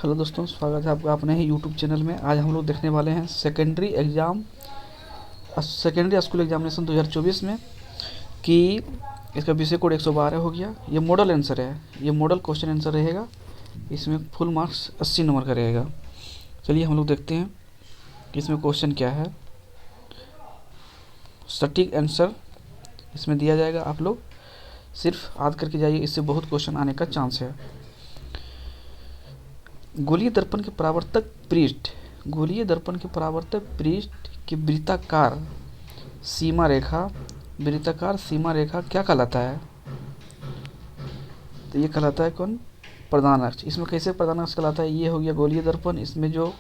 Hello दोस्तों, स्वागत है आपका अपने ही यूट्यूब चैनल में। आज हम लोग देखने वाले हैं सेकेंडरी स्कूल एग्जामिनेशन 2024 में कि इसका विषय कोड 112 हो गया। ये मॉडल आंसर है, ये मॉडल क्वेश्चन आंसर रहेगा। इसमें फुल मार्क्स 80 नंबर का रहेगा। चलिए हम लोग देखते हैं कि इसमें क्वेश्चन क्या है। सटीक आंसर इसमें दिया जाएगा, आप लोग सिर्फ याद करके जाइए, इससे बहुत क्वेश्चन आने का चांस है। गोलीय दर्पण के परावर्तक पृष्ठ की वृत्ताकार सीमा रेखा क्या कहलाता है? तो ये कहलाता है कौन? प्रधान अक्ष। इसमें कैसे प्रधान अक्ष कहलाता है? ये हो गया गोलीय दर्पण। इसमें जो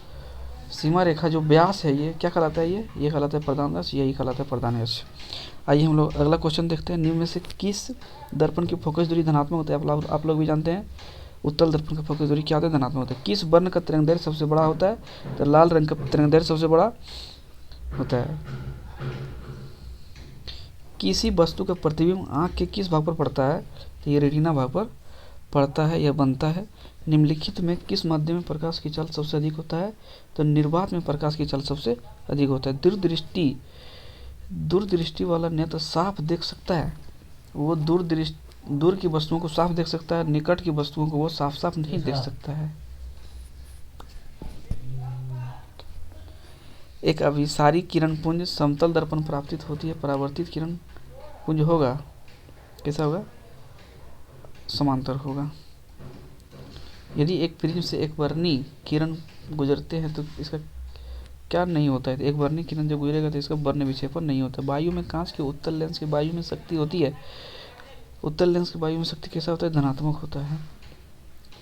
सीमा रेखा जो व्यास है ये क्या कहलाता है? ये कहलाता है प्रधान अक्ष, यही कहलाता है प्रधान अक्ष। आइए हम लोग अगला क्वेश्चन देखते हैं। निम्न में से किस दर्पण की फोकस दूरी धनात्मक होता है? आप लोग भी जानते हैं उत्तल दर्पण का फोकस दूरी क्या होता है? धनात्मक होता है। किस वर्ण का तरंगदैर्घ्य सबसे बड़ा होता है? तो लाल रंग का तरंगदैर्घ्य सबसे बड़ा होता है। किसी वस्तु का प्रतिबिंब आंख के किस भाग पर पड़ता है? तो ये रेटिना भाग पर पड़ता है, यह बनता है। निम्नलिखित में किस माध्यम में प्रकाश की चाल सबसे अधिक होता है? तो निर्वात में प्रकाश की चाल सबसे अधिक होता है। दूरदृष्टि वाला नेत्र साफ देख सकता है, वो दूर की वस्तुओं को साफ देख सकता है, निकट की वस्तुओं को वो साफ साफ नहीं देख सकता है। एक अभिसारी किरण पुंज समतल दर्पण परावर्तित होती है। परावर्तित किरण पुंज होगा कैसा होगा? समांतर होगा। यदि एक प्रिज्म से एक वर्णी किरण गुजरते हैं तो इसका क्या नहीं होता है? एक वर्णी किरण जब गुजरेगा तो इसका वर्ण विक्षेपण नहीं होता। वायु में कांच के उत्तल लेंस की वायु में शक्ति होती है। उत्तल लेंस की वायु में शक्ति कैसा होता है? धनात्मक होता है।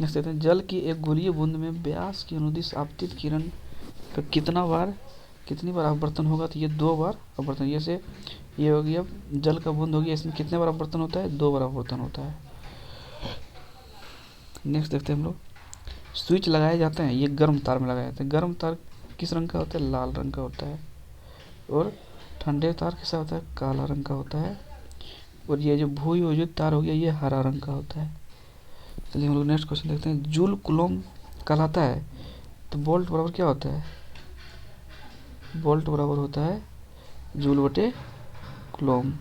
नेक्स्ट देखते हैं। जल की एक गोलीय बूंद में व्यास की अनुदिश आपतित किरण का कितनी बार अपवर्तन होगा? तो ये 2 बार अपवर्तन। जैसे ये हो गया जल का बूंद हो गया, इसमें कितने बार अपवर्तन होता है? 2 बार अपवर्तन होता है। नेक्स्ट देखते हैं हम लोग। स्विच लगाए जाते हैं, ये गर्म तार में लगाए जाते हैं। गर्म तार किस रंग का होता है? लाल रंग का होता है। और ठंडे तार कैसा होता है? काला रंग का होता है। और ये जो भूयोजित तार हो गया ये हरा रंग का होता है। चलिए हम लोग नेक्स्ट क्वेश्चन देखते हैं। जूल कूलॉम कहलाता है तो वोल्ट बराबर क्या होता है? वोल्ट बराबर होता है जूल बटे कूलॉम।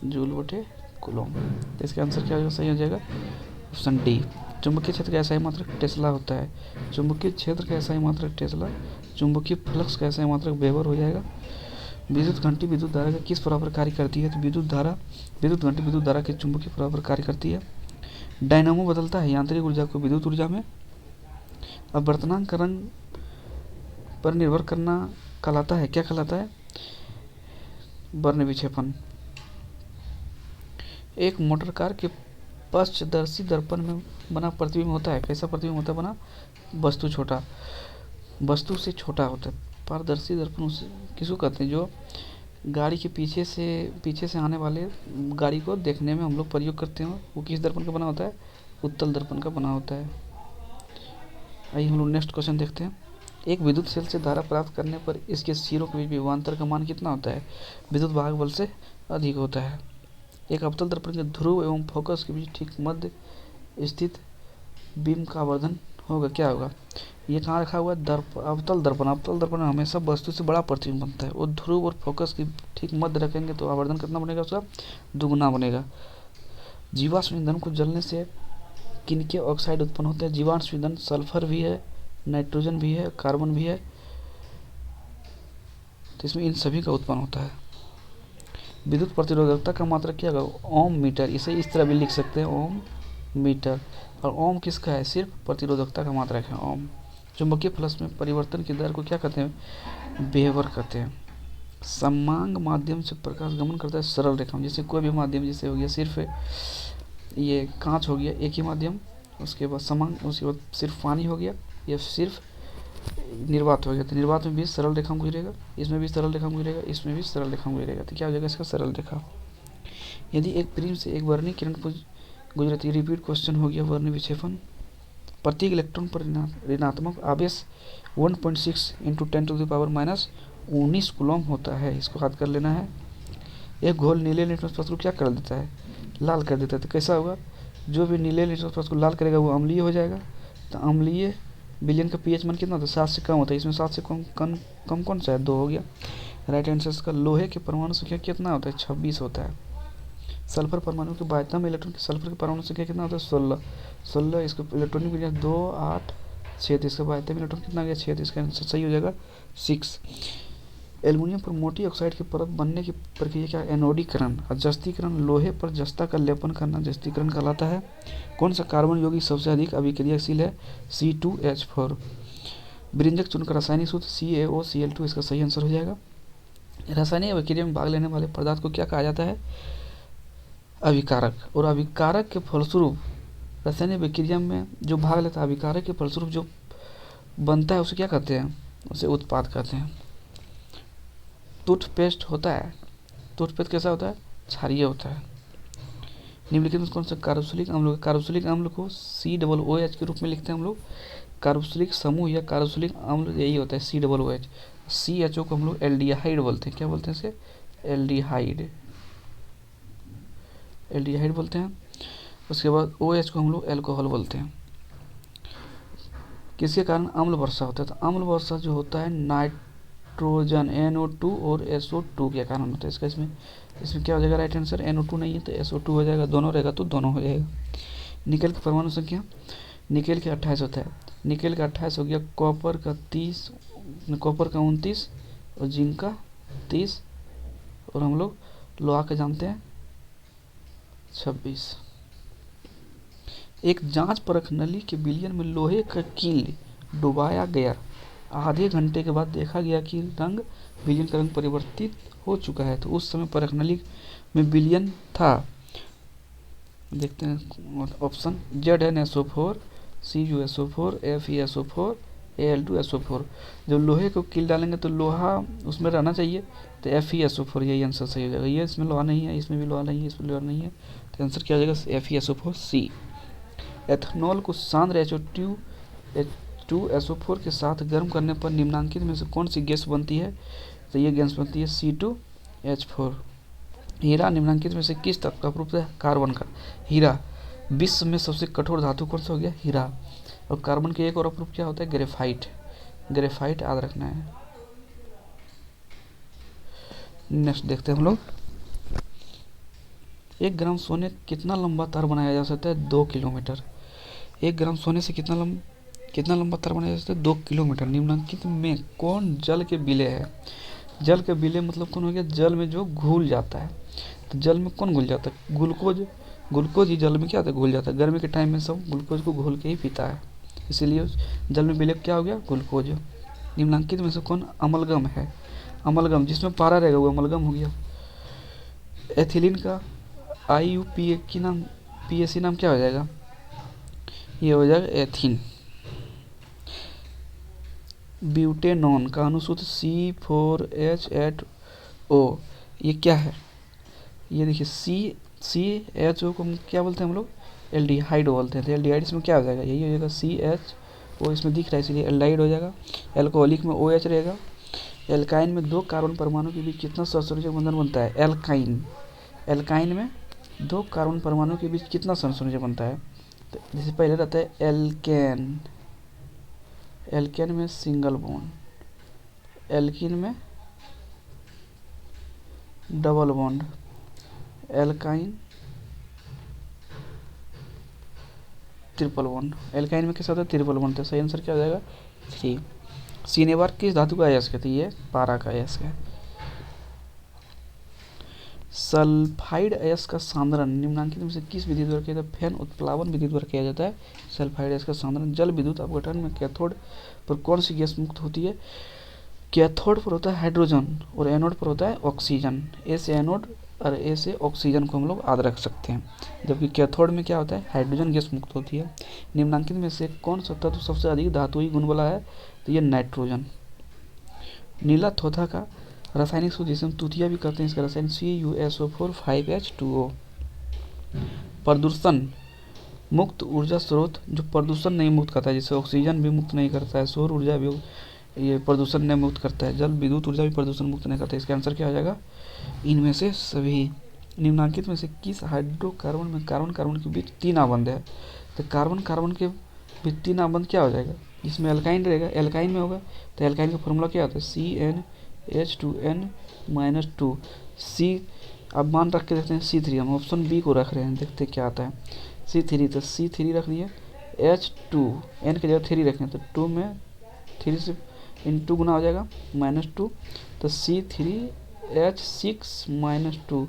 जूल बटे कूलॉम। तो इसका आंसर क्या सही हो जाएगा? Option D. चुंबकीय क्षेत्र का ऐसा ही मात्रक टेस्ला होता है। चुंबकीय क्षेत्र का ऐसा ही मात्रक टेस्ला। चुंबकीय फ्लक्स का ऐसा ही मात्रक वेबर हो जाएगा। विद्युत घंटी विद्युत धारा का किस बराबर कार्य करती है? तो विद्युत घंटी विद्युत धारा के चुंबकीय बराबर कार्य करती है। डायनामो बदलता है यांत्रिक ऊर्जा को विद्युत ऊर्जा में। अपवर्तनांक का रंग पर निर्भर करना कहलाता है, क्या कहलाता है? वर्ण विक्षेपण। एक मोटर कार के पश्चदर्शी दर्पण में बना प्रतिबिंब होता है, कैसा प्रतिबिंब होता है बना? वस्तु से छोटा होता है। पारदर्शी दर्पण किसको कहते हैं? जो गाड़ी के पीछे से आने वाले गाड़ी को देखने में हम लोग प्रयोग करते हैं, वो किस दर्पण का बना होता है? उत्तल दर्पण का बना होता है। आइए हम लोग नेक्स्ट क्वेश्चन देखते हैं। एक विद्युत सेल से धारा प्राप्त करने पर इसके सिरों के बीच विभवांतर का मान कितना होता है? विद्युत वाहक बल से अधिक होता है। एक अवतल दर्पण के ध्रुव एवं फोकस के बीच ठीक मध्य स्थित बीम का आवर्धन होगा, क्या होगा? ये कहाँ रखा हुआ है? अवतल दर्पण में हमेशा वस्तु से बड़ा प्रतिबिंब बनता है। वो ध्रुव और फोकस के ठीक मध्य रखेंगे तो आवर्धन कितना बनेगा? उसका दुगुना बनेगा। जीवाश्म ईंधन को जलने से किनके ऑक्साइड उत्पन्न होते हैं? जीवाश्म ईंधन सल्फर भी है, नाइट्रोजन भी है, कार्बन भी है। तो इसमें इन सभी का उत्पन्न होता है। विद्युत प्रतिरोधकता का मात्रक क्या होगा? ओम मीटर। इसे इस तरह भी लिख सकते हैं, ओम मीटर। और ओम किसका है? सिर्फ प्रतिरोधकता का मात्रक है ओम। चुंबकीय फ्लक्स में परिवर्तन की दर को क्या कहते हैं? वेबर कहते हैं। समांग माध्यम से प्रकाश गमन करता है सरल रेखा में। जैसे कोई भी माध्यम, जैसे हो गया सिर्फ ये कांच हो गया एक ही माध्यम, उसके बाद समांग, उसके बाद सिर्फ पानी हो गया, या सिर्फ निर्वात हो गया। तो निर्वात में भी सरल रेखा गुजरेगा, इसमें भी सरल रेखा गुजरेगा, इसमें भी सरल रेखा गुजरेगा। तो क्या हो जाएगा इसका? सरल रेखा। यदि एक प्रिज्म से एक वर्णी किरण पुंज गुजरती, रिपीट क्वेश्चन हो गया वर्ण विक्षेपण। प्रत्येक इलेक्ट्रॉन पर ऋणात्मक आवेश 1.6 × 10⁻⁻19 कूलॉम होता है। इसको याद कर लेना है। एक घोल नीले लिटमस पत्र को क्या कर देता है? लाल कर देता है। तो कैसा होगा, जो भी नीले लिटमस को लाल करेगा वो अम्लीय हो जाएगा। तो अम्लीय विलयन का पीएच मान कितना होता है, 7 से कम होता है। इसमें 7 से कम कम कम कौन सा है, 2 हो गया। राइट आंसर इसका लोहे के परमाणु संख्या कितना होता है, 26 होता है। सल्फर परमाणु के बाध्यता इलेक्ट्रॉन के सल्फर के परमाणु संख्या कितना होता है, 16। इसका इलेक्ट्रॉनिक विन्यास 2 8 6। तो इसका बाध्यता इलेक्ट्रॉन कितना आ गया, 6। तो इसका आंसर सही हो जाएगा 6। एल्युमिनियम पर मोटी ऑक्साइड की परत बनने की प्रक्रिया क्या है, एनोडीकरण। और जस्तीकरण, लोहे पर जस्ता का लेपन करना जस्तीकरण कहलाता है। कौन सा कार्बन यौगिक सबसे अधिक अभिक्रियाशील है, C2H4। विरंजक चूर्ण का रासायनिक सूत्र CaOCl2। इसका सही आंसर हो जाएगा। रासायनिक अभिक्रिया में भाग लेने वाले पदार्थ को क्या कहा जाता है, अभिकारक। और अभिकारक के फलस्वरूप, रासायनिक अभिक्रिया में जो भाग लेता है अभिकारक के फलस्वरूप जो बनता है उसे क्या कहते हैं, उसे उत्पाद कहते हैं। टूथपेस्ट होता है, टूथपेस्ट कैसा होता है, क्षारीय होता है। निम्नलिखित में कौन सा कार्बोक्सिलिक अम्ल, कार्बोक्सिलिक अम्ल को COOH के रूप में लिखते हैं हम लोग। कार्बोक्सिलिक समूह या कार्बोक्सिलिक अम्ल यही होता है COOH। CHO को हम लोग एल्डिहाइड बोलते हैं। क्या बोलते हैं इसे, एल्डिहाइड, एल्डिहाइड बोलते हैं। उसके बाद OH को हम लोग एल्कोहल बोलते हैं। किसके कारण अम्ल वर्षा होता है, तो अम्ल वर्षा जो होता है नाइट्रोजन NO2 और SO2 के कारण होता है। इसका इसमें क्या हो जाएगा, राइट आंसर NO2 नहीं है तो SO2 हो जाएगा, दोनों रहेगा तो दोनों हो जाएगा। निकेल की परमाणु संख्या, निकेल के 28 होता है। निकेल का 28 हो गया, कॉपर का 30, कॉपर का 29 और जिंक का 30, और हम लोग लोहा का जानते हैं 26। एक जांच परख नली के विलयन में लोहे का कील डुबाया गया। आधे घंटे के बाद देखा गया कि रंग विलयन का रंग परिवर्तित हो चुका है। तो उस समय परख नली में विलयन था, देखते हैं option. ZnSO4, CuSO4, FeSO4, Al2SO4। जब लोहे को कील डालेंगे तो लोहा उसमें रहना चाहिए, तो FeSO4 यही आंसर सही हो जाएगा। ये इसमें लोहा नहीं है, इसमें भी लोहा नहीं है, इसमें लोहा नहीं है, तो आंसर क्या हो जाएगा, FeSO4 C। एथेनॉल को सांद्र H2SO4 के साथ गर्म करने पर निम्नांकित में से कौन सी गैस बनती है, तो ये गैस बनती है C2H4। हीरा निम्नांकित में से किस तत्व का प्रूफ है, कार्बन का। हीरा, विश्व में सबसे कठोर धातु कौन सा हो गया, हीरा। और कार्बन के एक और अप्रूफ क्या होता है, ग्रेफाइट। ग्रेफाइट याद रखना है। नेक्स्ट देखते हैं हम लोग। 1 ग्राम सोने कितना लंबा तार बनाया जा सकता है, 2 किलोमीटर। 1 ग्राम सोने से कितना लंबा तार बनाया जा सकता है, 2 किलोमीटर। निम्नलिखित में कौन जल के विलय है, जल के विलय मतलब कौन हो गया, जल में जो घुल जाता है। तो जल में कौन घुल जाता है, ग्लूकोज ही जल में क्या होता है, घुल जाता है। गर्मी के टाइम में सब ग्लूकोज को घोल के ही पीता है, इसीलिए जल में विलय क्या हो गया, ग्लूकोज। निम्नलिखित में से कौन अमलगम है, अमलगम जिसमें पारा रहेगा वो अमलगम हो गया। एथिलीन का IUPAC की नाम, PAC नाम क्या हो जाएगा, ये हो जाएगा एथीन। ब्यूटेनॉन का अनुसूत्र C4H8O, ये क्या है, ये देखिए CHO को हम क्या बोलते हैं, हम लोग एल्डिहाइड बोलते हैं। तो एल्डिहाइड इसमें क्या हो जाएगा, यही हो जाएगा CHO, इसमें दिख रहा है इसलिए एल्डिहाइड हो जाएगा। एल्कोहलिक में OH रहेगा। एल्काइन में 2 कार्बन परमाणु के बीच कितना सहसंयोजक बंधन बनता है, एल्काइन में 2 कार्बन परमाणु के बीच कितना सहसंयोजक बनता है, तो जैसे पहले रहता है एल्केन में सिंगल बॉन्ड, एल्कीन में double bond, alkyne triple bond. Alkyne में कैसा होता है, ट्रिपल बॉन्ड। तो सही आंसर क्या हो जाएगा, 3। सिनेबार किस धातु का अयस्क है, तो ये पारा का अयस्क है। सल्फाइड अयस्क का सांद्रण निम्नांकित में से किस विधि द्वारा किया जाता है, फैन उत्प्लावन विधि द्वारा किया जाता है। सल्फाइड अयस्क का सांद्रण। जल विद्युत अपघटन में कैथोड पर कौन सी गैस मुक्त होती है, कैथोड पर होता है हाइड्रोजन और एनोड पर होता है ऑक्सीजन। ए से एनोड और ए से ऑक्सीजन को हम लोग याद रख सकते हैं, जबकि कैथोड में क्या होता है, हाइड्रोजन गैस मुक्त होती है। निम्नांकित में से कौन सा तत्व सबसे अधिक धातुई गुण वाला है, तो ये नाइट्रोजन। नीला थोथा का रासायनिक सूत्र जिसे हम तुतिया भी कहते हैं, इसका रासायनिक CuSO4 5H2O। प्रदूषण मुक्त ऊर्जा स्रोत जो प्रदूषण नहीं मुक्त करता है, जैसे ऑक्सीजन भी मुक्त नहीं करता है, सौर ऊर्जा भी ये प्रदूषण नहीं मुक्त करता है, जल विद्युत ऊर्जा भी प्रदूषण मुक्त नहीं करता है। इसका आंसर क्या हो जाएगा, इनमें से सभी। निम्नलिखित में से किस हाइड्रोकार्बन में कार्बन कार्बन के बीच 3 आबंध है? तो कार्बन कार्बन के बीच 3 आबंध क्या हो जाएगा? इसमें एल्काइन रहेगा, एल्काइन में होगा तो एल्काइन का फॉर्मूला क्या होता है? CnH2n-2। सी अब मान रख के देखते हैं C3, हम ऑप्शन बी को रख रहे हैं, देखते क्या आता है। C3 तो C3 रख दिए, H2 n की जगह 3 रखें तो 2 में 3 से इंटू गुना हो जाएगा -2, तो C3H6-2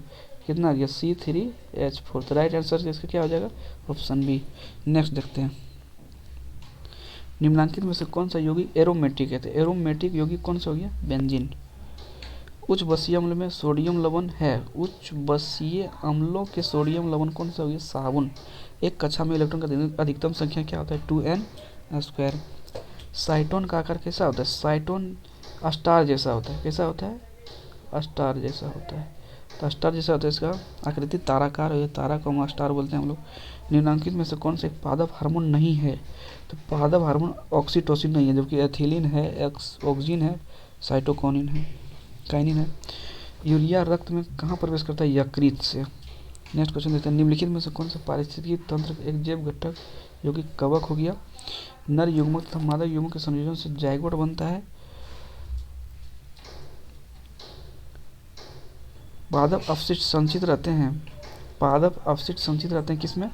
कितना आ गया? C3H4। तो राइट आंसर इसका क्या हो जाएगा? Option B. नेक्स्ट देखते हैं, निम्नलिखित में से कौन सा यौगिक एरोमेटिक है? तो एरोमेटिक यौगिक कौन सा हो गया? बेंजीन। उच्च बसीय अम्ल में सोडियम लवण है, उच्च बसीय अम्लों के सोडियम लवण कौन सा हो गया? साबुन। एक कक्षा में इलेक्ट्रॉन का अधिकतम संख्या क्या होता है? 2n²। साइटोन का आकार कैसा होता है? साइटोन स्टार जैसा होता है। कैसा होता है? स्टार जैसा होता है। तो स्टार जैसा होता है, इसका आकृति ताराकार है, तारा को हम स्टार बोलते हैं हम लोग। निम्नलिखित में से कौन सा एक पादप हार्मोन नहीं है? तो पादप हार्मोन ऑक्सीटोसिन नहीं है, जबकि एथिलीन है, ऑक्सीन है, साइटोकिनिन है, काइनिन है। यूरिया रक्त में कहाँ प्रवेश करता है? यकृत से। नेक्स्ट क्वेश्चन देखते हैं, निम्नलिखित में से कौन सा पारिस्थितिकी तंत्र एक जैव घटक जो कि कवक हो गया, नर युग्मक तथा मादा युग्मक के संयोजन से जाइगोट बनता है? पादप अपशिष्ट संचित रहते हैं। पादप अपशिष्ट संचित रहते हैं किसमें?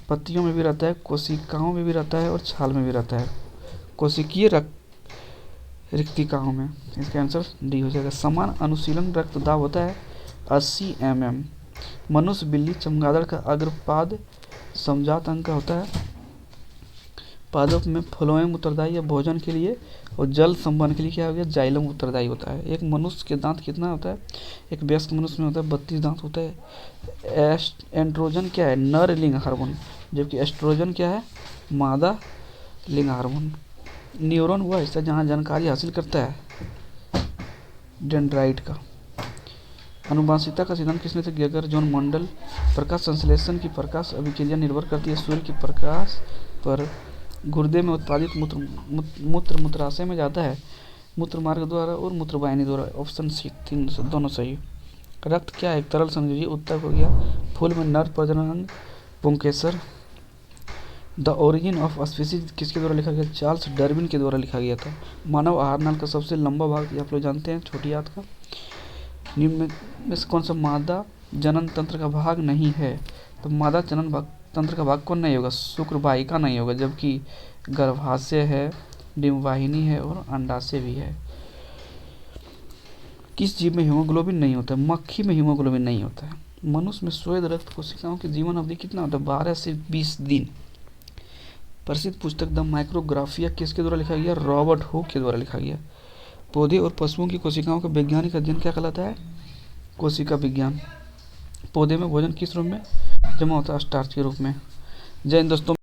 पत्तियों में भी रहता है, कोशिकाओं में भी रहता है और छाल में भी रहता है। कोशिकीय रिक्तिकाओं में। इसका आंसर डी हो जाएगा। समान अनुशीलन रक्तदाब होता है 80 mm। मनुष्य, बिल्ली, चमगादड़ का अग्रपाद समजात अंग का होता है। पादप में फ्लोएम उत्तरदायी है भोजन के लिए, और जल संवहन के लिए क्या हो गया? जाइलम उत्तरदायी होता है। एक मनुष्य के दांत कितना होता है? एक वयस्क मनुष्य में होता है 32 दांत होता है। एंड्रोजन क्या है? नर लिंग हार्मोन, जबकि एस्ट्रोजन क्या है? मादा लिंग हार्मोन। न्यूरॉन वह हिस्सा जहाँ जानकारी हासिल करता है, डेंड्राइट का। अनुवांशिकता का सिद्धांत किसने दिया? गेगर जॉन मंडल। प्रकाश संश्लेषण की प्रकाश अभिक्रिया निर्भर करती है सूर्य के प्रकाश पर। गुर्दे में उत्पादित मूत्र मूत्राशय में जाता है मूत्र मार्ग द्वारा और मूत्रवाहिनी द्वारा। ऑप्शन सी, 3 दोनों सही। रक्त क्या है? एक तरल संयोजी। उत्तर हो गया फूल में नर प्रजनन अंग पुंकेसर। द ओरिजिन ऑफ स्पीसीज किसके द्वारा लिखा गया? चार्ल्स डार्विन के द्वारा लिखा गया था। मानव आहार नाल का सबसे लंबा भाग आप लोग जानते हैं, छोटी आंत का। निम्न में से कौन सा मादा जनन तंत्र का भाग नहीं है? तो मादा जनन तंत्र का भाग कौन नहीं होगा? शुक्रवाहिका नहीं होगा, जबकि गर्भाशय है, डिंबवाहिनी है और अंडाशय भी है। किस जीव में हीमोग्लोबिन नहीं होता है? मक्खी में हीमोग्लोबिन नहीं होता है। मनुष्य में श्वेत रक्त कोशिकाओं की जीवन अवधि कितना होता है? 12 से 20 दिन। प्रसिद्ध पुस्तक द माइक्रोग्राफिया किसके द्वारा लिखा गया? रॉबर्ट हुक के द्वारा लिखा गया। पौधे और पशुओं की कोशिकाओं का वैज्ञानिक अध्ययन क्या कहलाता है? कोशिका विज्ञान। पौधे में भोजन किस रूप में जमा होता है? स्टार्च के रूप में। जय हिंद दोस्तों।